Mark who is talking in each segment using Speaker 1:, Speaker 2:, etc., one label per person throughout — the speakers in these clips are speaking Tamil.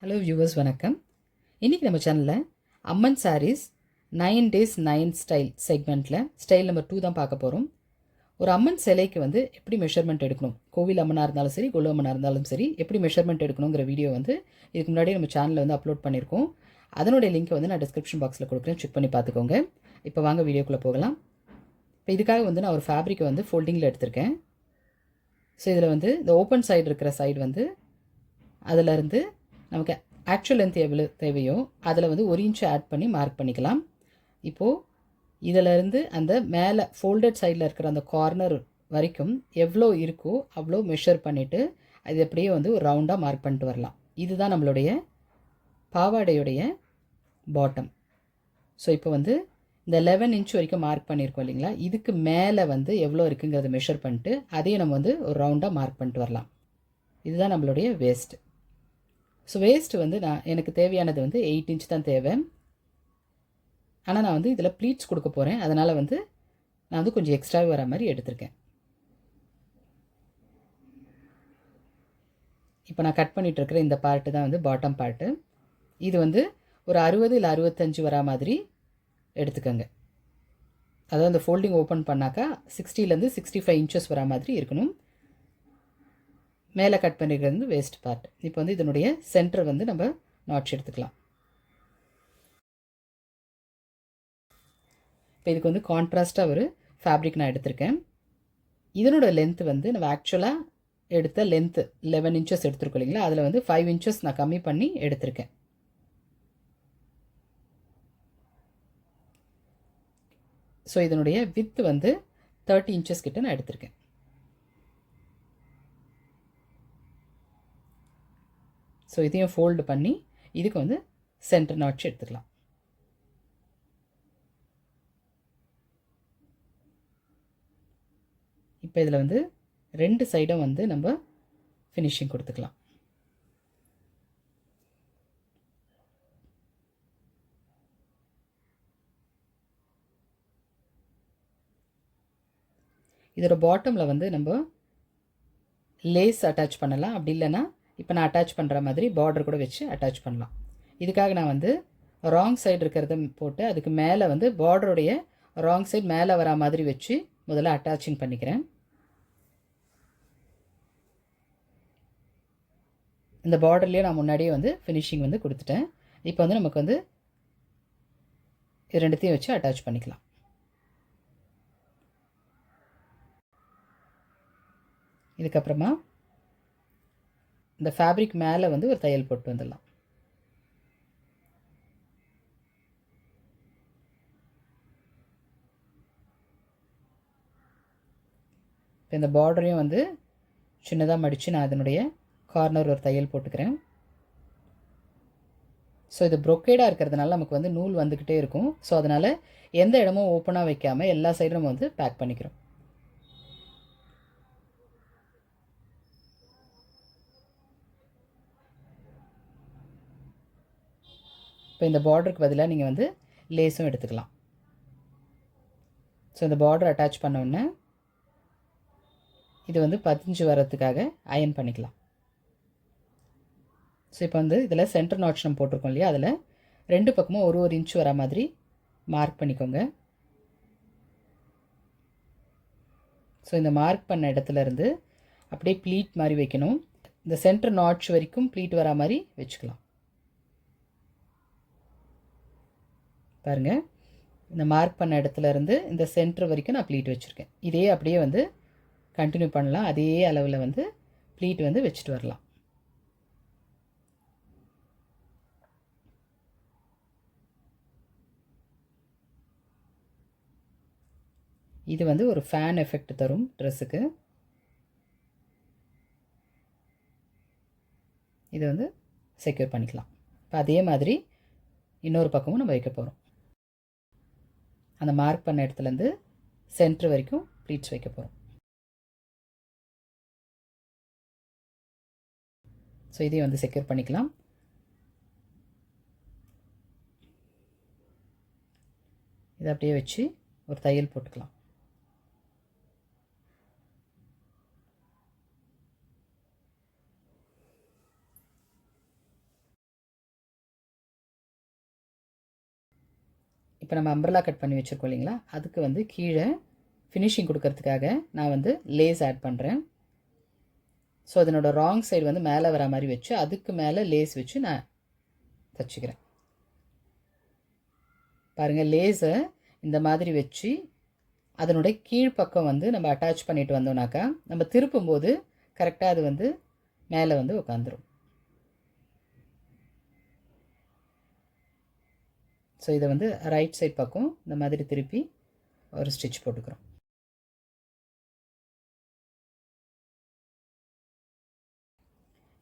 Speaker 1: ஹலோ வியூவர்ஸ், வணக்கம். இன்றைக்கி நம்ம சேனலில் அம்மன் சாரீஸ் 9 days 9 ஸ்டைல் செக்மெண்ட்டில் ஸ்டைல் நம்பர் 2 தான் பார்க்க போகிறோம். ஒரு அம்மன் சிலைக்கு வந்து எப்படி மெஷர்மெண்ட் எடுக்கணும், கோவில் அம்மனாக இருந்தாலும் சரி, கொலு அம்மனாக இருந்தாலும் சரி, எப்படி மெஷர்மெண்ட் எடுக்கணுங்கிற வீடியோ வந்து இதுக்கு முன்னாடியே நம்ம சேனலில் வந்து அப்லோட் பண்ணியிருக்கோம். அதனுடைய லிங்க்கை வந்து நான் டிஸ்கிரிப்ஷன் பாக்ஸில் கொடுக்குறேன், செக் பண்ணி பார்த்துக்கோங்க. இப்போ வாங்க வீடியோக்குள்ளே போகலாம். இப்போ இதுக்காக வந்து நான் ஒரு ஃபேப்ரிக்கை வந்து ஃபோல்டிங்கில் எடுத்திருக்கேன். ஸோ இதில் வந்து இந்த ஓப்பன் சைடு இருக்கிற சைடு வந்து அதிலேருந்து நமக்கு ஆக்சுவல் லென்த் எவ்வளோ தேவையோ அதில் வந்து 1 inch ஆட் பண்ணி மார்க் பண்ணிக்கலாம். இப்போது இதிலேருந்து அந்த மேலே ஃபோல்டட் சைடில் இருக்கிற அந்த கார்னர் வரைக்கும் எவ்வளோ இருக்கோ அவ்வளோ மெஷர் பண்ணிவிட்டு அது அப்படியே வந்து ஒரு ரவுண்டாக மார்க் பண்ணிட்டு வரலாம். இதுதான் நம்மளுடைய பாவாடையுடைய பாட்டம். ஸோ இப்போ வந்து இந்த 11 inch வரைக்கும் மார்க் பண்ணியிருக்கோம் இல்லைங்களா, இதுக்கு மேலே வந்து எவ்வளோ இருக்குங்கிறத மெஷர் பண்ணிட்டு அதையும் நம்ம வந்து ஒரு ரவுண்டாக மார்க் பண்ணிட்டு வரலாம். இதுதான் நம்மளுடைய வேஸ்ட்டு. ஸோ வேஸ்ட்டு வந்து எனக்கு தேவையானது வந்து 8 inch தான் தேவை. ஆனால் நான் வந்து இதில் ப்ளீட்ஸ் கொடுக்க போகிறேன், அதனால் வந்து நான் வந்து கொஞ்சம் எக்ஸ்ட்ராவே வர மாதிரி எடுத்திருக்கேன். இப்போ நான் கட் பண்ணிகிட்ருக்கிற இந்த பார்ட்டு தான் வந்து பாட்டம் பார்ட்டு. இது வந்து ஒரு 60 இல்லை 65 வரா மாதிரி எடுத்துக்கோங்க. அதாவது அந்த ஃபோல்டிங் ஓப்பன் பண்ணாக்கா 60லேருந்து 65 inches வரா மாதிரி இருக்கணும். மேலே கட் பண்ணிக்கிறது வந்து வேஸ்ட் பார்ட். இப்போ வந்து இதனுடைய சென்டர் வந்து நம்ம நாட்ச் எடுத்துக்கலாம். இப்போ இதுக்கு வந்து கான்ட்ராஸ்ட்டாக ஒரு ஃபேப்ரிக் நான் எடுத்திருக்கேன். இதனோட லென்த்து வந்து நம்ம ஆக்சுவலாக எடுத்த லென்த்து 11 inches எடுத்துருக்கோம் இல்லைங்களா, அதில் வந்து 5 inches நான் கம்மி பண்ணி எடுத்திருக்கேன். ஸோ இதனுடைய வித்து வந்து 30 inches கிட்ட நான் எடுத்திருக்கேன். ஸோ இதையும் ஃபோல்டு பண்ணி இதுக்கு வந்து சென்டர் நாட்ச் எடுத்துக்கலாம். இப்போ இதில் வந்து 2 சைடும் வந்து நம்ம ஃபினிஷிங் கொடுத்துக்கலாம். இதோட பாட்டமில் வந்து நம்ம லேஸ் அட்டாச் பண்ணலாம். அப்படி இல்லைன்னா இப்போ நான் அட்டாச் பண்ணுற மாதிரி பார்டர் கூட வச்சு அட்டாச் பண்ணலாம். இதுக்காக நான் வந்து ராங் சைடு இருக்கிறத போட்டு அதுக்கு மேலே வந்து பார்டருடைய ராங் சைடு மேலே வரா மாதிரி வச்சு முதல்ல அட்டாச்சிங் பண்ணிக்கிறேன். இந்த பார்டர்லேயே நான் முன்னாடியே வந்து ஃபினிஷிங் வந்து கொடுத்துட்டேன். இப்போ வந்து நமக்கு வந்து ரெண்டுத்தையும் வச்சு அட்டாச் பண்ணிக்கலாம். இதுக்கப்புறமா இந்த ஃபேப்ரிக் மேலே வந்து ஒரு தையல் போட்டு வந்துடலாம். இப்போ இந்த பார்டரையும் வந்து சின்னதாக மடித்து நான் அதனுடைய கார்னர் ஒரு தையல் போட்டுக்கிறேன். ஸோ இது ப்ரொக்கேடாக இருக்கிறதுனால நமக்கு வந்து நூல் வந்துக்கிட்டே இருக்கும். ஸோ அதனால் எந்த இடமும் ஓப்பனாக வைக்காமல் எல்லா சைடும் நம்ம வந்து பேக் பண்ணிக்கிறோம். இப்போ இந்த பார்டருக்கு பதிலாக நீங்கள் வந்து லேஸும் எடுத்துக்கலாம். ஸோ இந்த பார்டர் அட்டாச் பண்ணோடனே இது வந்து 15 வரத்துக்காக அயன் பண்ணிக்கலாம். ஸோ இப்போ வந்து இதில் சென்டர் நாட்ச் நம்ம போட்டிருக்கோம் இல்லையா, அதில் 2 பக்கமும் ஒரு inch வர மாதிரி மார்க் பண்ணிக்கோங்க. ஸோ இந்த மார்க் பண்ண இடத்துலேருந்து அப்படியே ப்ளீட் மாதிரி வைக்கணும். இந்த சென்டர் நாட்ச் வரைக்கும் ப்ளீட் வரா மாதிரி வச்சுக்கலாம். பாருங்கள், இந்த மார்க் பண்ண இடத்துலேருந்து இந்த சென்டர் வரைக்கும் நான் ப்ளீட் வச்சுருக்கேன். இதே அப்படியே வந்து கண்டினியூ பண்ணலாம். அதே அளவில் வந்து ப்ளீட் வந்து வச்சுட்டு வரலாம். இது வந்து ஒரு ஃபேன் எஃபெக்ட் தரும் ட்ரெஸ்ஸுக்கு. இது வந்து செக்யூர் பண்ணிக்கலாம். இப்போ அதே மாதிரி இன்னொரு பக்கமும் நம்ம வைக்க போகிறோம். அந்த மார்க் பண்ண இடத்துலேருந்து சென்டர் வரைக்கும் ப்ளீட்ஸ் வைக்க போகிறோம். ஸோ இதையும் வந்து செக்யூர் பண்ணிக்கலாம். இதை அப்படியே வச்சு ஒரு தையல் போட்டுக்கலாம். இப்போ நம்ம அம்பர்லா கட் பண்ணி வச்சுருக்கோம் இல்லைங்களா, அதுக்கு வந்து கீழே ஃபினிஷிங் கொடுக்கறதுக்காக நான் வந்து லேஸ் ஆட் பண்ணுறேன். ஸோ அதனோட ராங் சைடு வந்து மேலே வர மாதிரி வச்சு அதுக்கு மேலே லேஸ் வச்சு நான் தச்சுக்கிறேன். பாருங்கள், லேஸை இந்த மாதிரி வச்சு அதனுடைய கீழ்ப்பக்கம் வந்து நம்ம அட்டாச் பண்ணிட்டு வந்தோம்னாக்கா நம்ம திருப்பும்போது கரெக்டாக அது வந்து மேலே வந்து உட்காந்துரும். ஸோ இதை வந்து ரைட் சைட் பக்கம் இந்த மாதிரி திருப்பி ஒரு ஸ்டிச் போட்டுக்கிறோம்.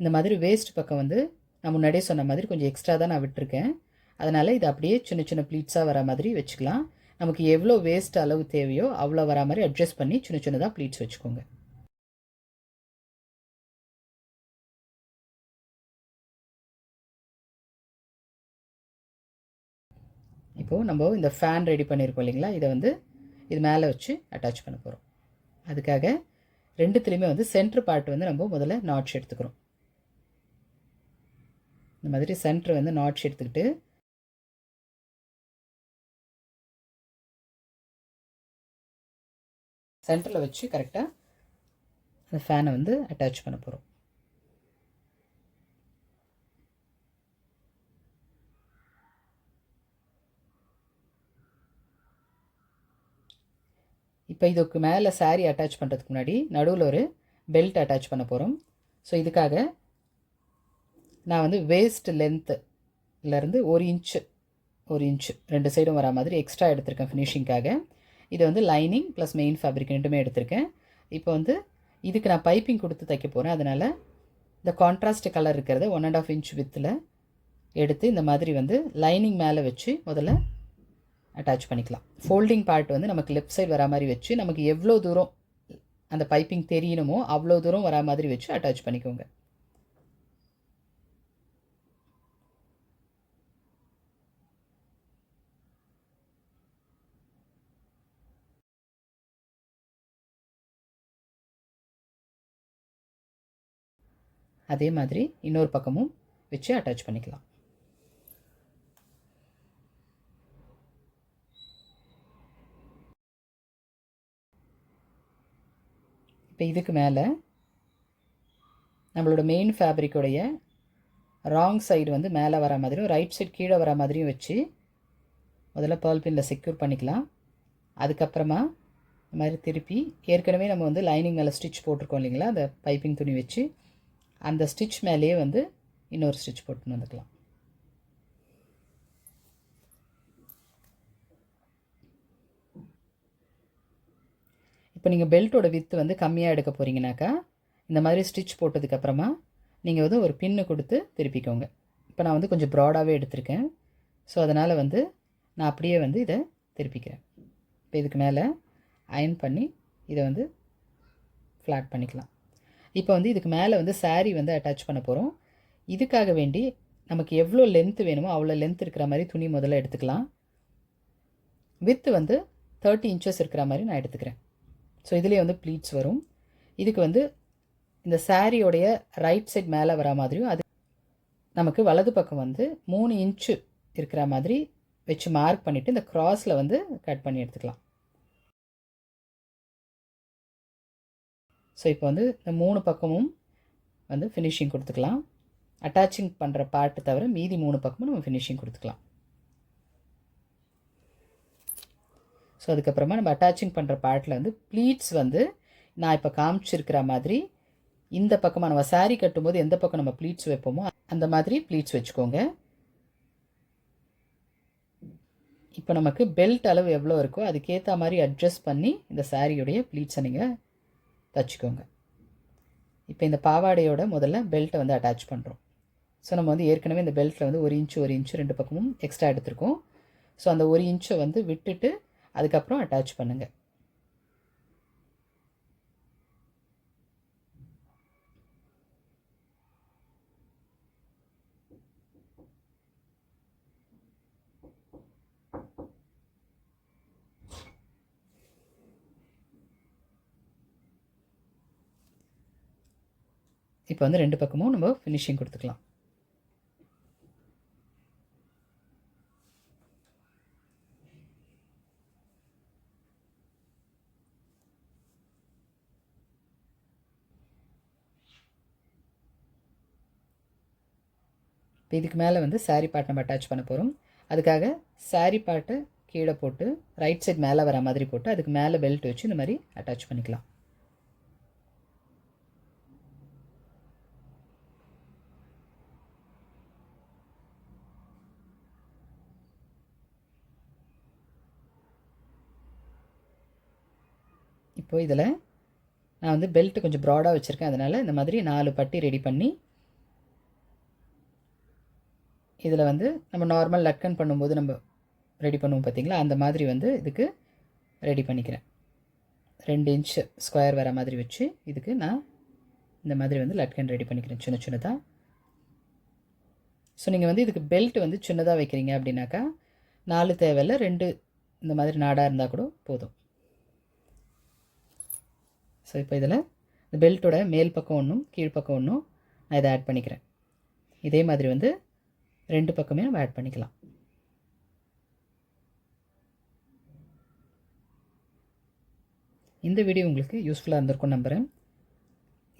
Speaker 1: இந்த மாதிரி வேஸ்ட் பக்கம் வந்து நான் முன்னாடியே சொன்ன மாதிரி கொஞ்சம் எக்ஸ்ட்ரா தான் நான் விட்டுருக்கேன். அதனால் இது அப்படியே சின்ன சின்ன ப்ளீட்ஸாக வர மாதிரி வச்சுக்கலாம். நமக்கு எவ்வளோ வேஸ்ட் அளவு தேவையோ அவ்வளோ வர மாதிரி அட்ஜஸ்ட் பண்ணி சின்ன சின்னதாக ப்ளீட்ஸ் வச்சுக்கோங்க. இப்போது நம்ம இந்த ஃபேன் ரெடி பண்ணியிருக்கோம் இல்லைங்களா, இதை வந்து இது மேலே வச்சு அட்டாச் பண்ண போகிறோம். அதுக்காக ரெண்டுத்துலேயுமே வந்து சென்ட்ரு பார்ட் வந்து நம்ம முதல்ல நாட்ச் எடுத்துக்கிறோம். இந்த மாதிரி சென்ட்ரு வந்து நாட்ச் எடுத்துக்கிட்டு சென்டரில் வச்சு கரெக்டாக அந்த ஃபேனை வந்து அட்டாச் பண்ண போகிறோம். இப்போ இதுக்கு மேலே சாரீ அட்டாச் பண்ணுறதுக்கு முன்னாடி நடுவில் ஒரு பெல்ட் அட்டாச் பண்ண போகிறோம். ஸோ இதுக்காக நான் வந்து வேஸ்ட் லென்த்துலேருந்து ஒரு இன்ச்சு ரெண்டு சைடும் வரா மாதிரி எக்ஸ்ட்ரா எடுத்திருக்கேன் ஃபினிஷிங்காக. இதை வந்து லைனிங் ப்ளஸ் மெயின் ஃபேப்ரிக் ரெண்டுமே எடுத்திருக்கேன். இப்போ வந்து இதுக்கு நான் பைப்பிங் கொடுத்து தைக்க போகிறேன். அதனால் இந்த கான்ட்ராஸ்ட் கலர் இருக்கிறத 1.5 இன்ச் வித்தில் எடுத்து இந்த மாதிரி வந்து லைனிங் மேலே வச்சு முதல்ல அட்டாச் பண்ணிக்கலாம். ஃபோல்டிங் பார்ட் வந்து நமக்கு லெஃப்ட் சைடு வரா மாதிரி வச்சு நமக்கு எவ்வளோ தூரம் அந்த பைப்பிங் தெரியணுமோ அவ்வளோ தூரம் வரா மாதிரி வச்சு அட்டாச் பண்ணிக்கோங்க. அதே மாதிரி இன்னொரு பக்கமும் வச்சு அட்டாச் பண்ணிக்கலாம். இப்போ இதுக்கு மேலே நம்மளோட மெயின் ஃபேப்ரிக்கோடைய ராங் சைடு வந்து மேலே வர மாதிரியும் ரைட் சைடு கீழே வர மாதிரியும் வச்சு முதல்ல பேர்ல் பின்னில் செக்யூர் பண்ணிக்கலாம். அதுக்கப்புறமா இந்த மாதிரி திருப்பி ஏற்கனவே நம்ம வந்து லைனிங் மேலே ஸ்டிச் போட்டிருக்கோம் இல்லைங்களா, அந்த பைப்பிங் துணி வச்சு அந்த ஸ்டிச் மேலேயே வந்து இன்னொரு ஸ்டிச் போட்டுன்னு வந்துக்கலாம். இப்போ நீங்கள் பெல்ட்டோட வித்து வந்து கம்மியாக எடுக்க போகிறீங்கனாக்கா இந்த மாதிரி ஸ்டிச் போட்டதுக்கப்புறமா நீங்கள் வந்து ஒரு பின்னு கொடுத்து திருப்பிக்கோங்க. இப்போ நான் வந்து கொஞ்சம் ப்ராடாகவே எடுத்திருக்கேன். ஸோ அதனால் வந்து நான் அப்படியே வந்து இதை திருப்பிக்கிறேன். இப்போ இதுக்கு மேலே அயன் பண்ணி இதை வந்து ஃப்ளாட் பண்ணிக்கலாம். இப்போ வந்து இதுக்கு மேலே வந்து சாரீ வந்து அட்டாச் பண்ண போகிறோம். இதுக்காக வேண்டி நமக்கு எவ்வளோ லென்த்து வேணுமோ அவ்வளோ லென்த் இருக்கிற மாதிரி துணி முதல்ல எடுத்துக்கலாம். வித்து வந்து 30 இன்ச்சஸ் இருக்கிற மாதிரி நான் எடுத்துக்கிறேன். ஸோ இதுலேயே வந்து ப்ளீட்ஸ் வரும். இதுக்கு வந்து இந்த சாரியோடைய ரைட் சைட் மேலே வர மாதிரியும் அது நமக்கு வலது பக்கம் வந்து 3 இன்ச்சு இருக்கிற மாதிரி வச்சு மார்க் பண்ணிவிட்டு இந்த க்ராஸில் வந்து கட் பண்ணி எடுத்துக்கலாம். ஸோ இப்போ வந்து இந்த 3 பக்கமும் வந்து ஃபினிஷிங் கொடுத்துக்கலாம். அட்டாச்சிங் பண்ணுற பார்ட்டு தவிர மீதி 3 பக்கமும் நம்ம ஃபினிஷிங் கொடுத்துக்கலாம். ஸோ அதுக்கப்புறமா நம்ம அட்டாச்சிங் பண்ணுற பார்ட்டில் வந்து ப்ளீட்ஸ் வந்து நான் இப்போ காமிச்சிருக்கிற மாதிரி இந்த பக்கமாக நம்ம சாரீ கட்டும்போது எந்த பக்கம் நம்ம ப்ளீட்ஸ் வைப்போமோ அந்த மாதிரி ப்ளீட்ஸ் வச்சுக்கோங்க. இப்போ நமக்கு பெல்ட் அளவு எவ்வளோ இருக்கோ அதுக்கேற்ற மாதிரி அட்ஜஸ்ட் பண்ணி இந்த சாரியுடைய ப்ளீட்ஸை நீங்கள் தச்சுக்கோங்க. இப்போ இந்த பாவாடையோட முதல்ல பெல்ட்டை வந்து அட்டாச் பண்ணுறோம். ஸோ நம்ம வந்து ஏற்கனவே இந்த பெல்ட்டில் வந்து 1 இன்ச்சு ரெண்டு பக்கமும் எக்ஸ்ட்ரா எடுத்திருக்கோம். ஸோ அந்த 1 இன்ச்சை வந்து விட்டுட்டு அதுக்கப்புறம் அட்டாச் பண்ணுங்கள். இப்போ வந்து 2 பக்கமும் நம்ம ஃபினிஷிங் கொடுத்துக்கலாம். இப்போ இதுக்கு மேலே வந்து சாரீ பார்ட் நம்ம அட்டாச் பண்ண போகிறோம். அதுக்காக சாரீ பார்ட்டை கீழே போட்டு ரைட் சைட் மேலே வர மாதிரி போட்டு அதுக்கு மேலே பெல்ட் வச்சு இந்த மாதிரி அட்டாச் பண்ணிக்கலாம். இப்போது இதில் நான் வந்து பெல்ட்டு கொஞ்சம் ப்ராடாக வச்சுருக்கேன். அதனால் இந்த மாதிரி 4 பட்டி ரெடி பண்ணி இதில் வந்து நம்ம நார்மல் லட்கன் பண்ணும்போது நம்ம ரெடி பண்ணுவோம் பார்த்திங்களா, அந்த மாதிரி வந்து இதுக்கு ரெடி பண்ணிக்கிறேன். 2 இன்ச் ஸ்கொயர் வர மாதிரி வச்சு இதுக்கு நான் இந்த மாதிரி வந்து லட்கன் ரெடி பண்ணிக்கிறேன் சின்ன சின்னதாக. ஸோ நீங்கள் வந்து இதுக்கு பெல்ட் வந்து சின்னதாக வைக்கிறீங்க அப்படின்னாக்கா 4 தேவையில்லை, 2 இந்த மாதிரி நாடாக இருந்தால் கூட போதும். ஸோ இப்போ இதில் இந்த பெல்ட்டோட மேல் பக்கம் ஒன்றும் கீழ்ப்பக்கம் ஒன்றும் நான் இதை ஆட் பண்ணிக்கிறேன். இதே மாதிரி வந்து 2 பக்கமே நம்ம ஆட் பண்ணிக்கலாம். இந்த வீடியோ உங்களுக்கு யூஸ்ஃபுல்லாக இருந்திருக்கும் நம்புகிறேன்.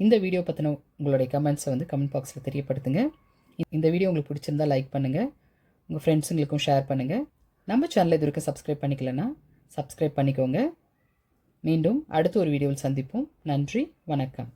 Speaker 1: இந்த வீடியோ பற்றின உங்களுடைய கமெண்ட்ஸை வந்து கமெண்ட் பாக்ஸில் தெரியப்படுத்துங்க. இந்த வீடியோ உங்களுக்கு பிடிச்சிருந்தால் லைக் பண்ணுங்கள், உங்கள் ஃப்ரெண்ட்ஸுங்களுக்கும் ஷேர் பண்ணுங்கள். நம்ம சேனலை இது வரைக்கும் சப்ஸ்கிரைப் பண்ணிக்கலன்னா சப்ஸ்கிரைப் பண்ணிக்கோங்க. மீண்டும் அடுத்த ஒரு வீடியோவில் சந்திப்போம். நன்றி, வணக்கம்.